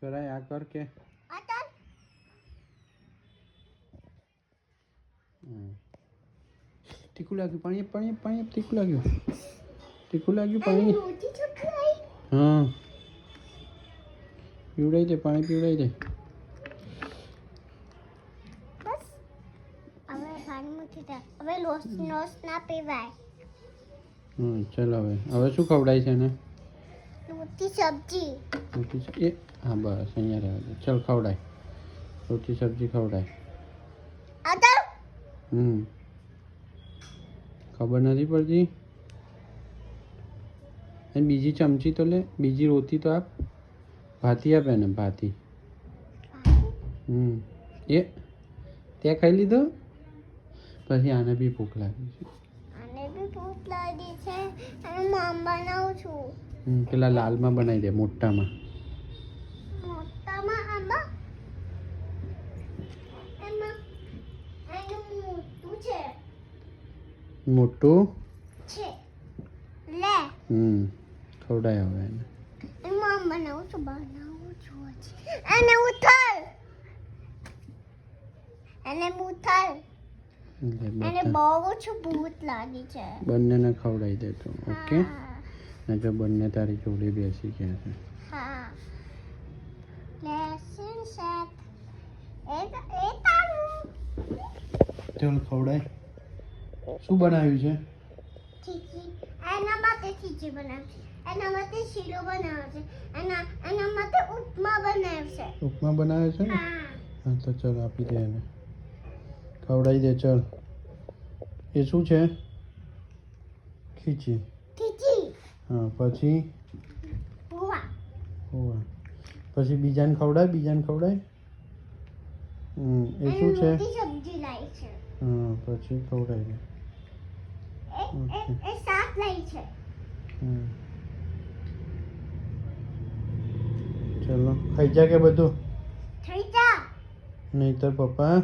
કરાય આ કર કે તીખું લાગ્યું પાણી પાણી પાણી તીખું લાગ્યું પાણી હા પીવડાવી દે પાણી પીવડાવી દે ચાલો હવે શું ખવડાય છે ને રોટી સબ્જી એ હા બસ અહીંયા રહેવા દે ચાલ ખવડાય રોટી સબ્જી ખવડાય ખબર નથી પડતી અને બીજી ચમચી તો લે બીજી રોટી તો આપ ભાતી આપે ને ભાતી એ ત્યાં ખાઈ લીધો પછી આને બી ભૂખ લાગી છે અને મમ બનાવું છું પેલા લાલમાં બનાવી દે મોટામાં મોટું છે લે ખવડાય હવે એને મમ બનાવું છું અને ઉથલ અને બહુ જ ભૂખ લાગી છે બંનેને ખવડાવી દે તો ઓકે ને જો બંને તારી જોડે બેસી ગયા છે હા લેસન સેટ ચાલ ખવડાય શું બનાવ્યું છે ખીચડી એના માટે ખીચડી બનાવી છે એના માટે શીરો બનાવ્યો છે એના માટે ઉપમા બનાવ્યો છે ઉપમા બનાવ્યો છે ને હા તો ચાલ આપી દે એને ખવડાવી દે ચાલ એ શું છે ખીચડી હા પછી પછી બીજાને ખવડાય એ શું છે સબ્જી લાવી છે હા પછી ખવડાવી દે એ શાક લાવી છે ચલો ખાઈ જા કે બધું થઈ જા નહીતર પપ્પા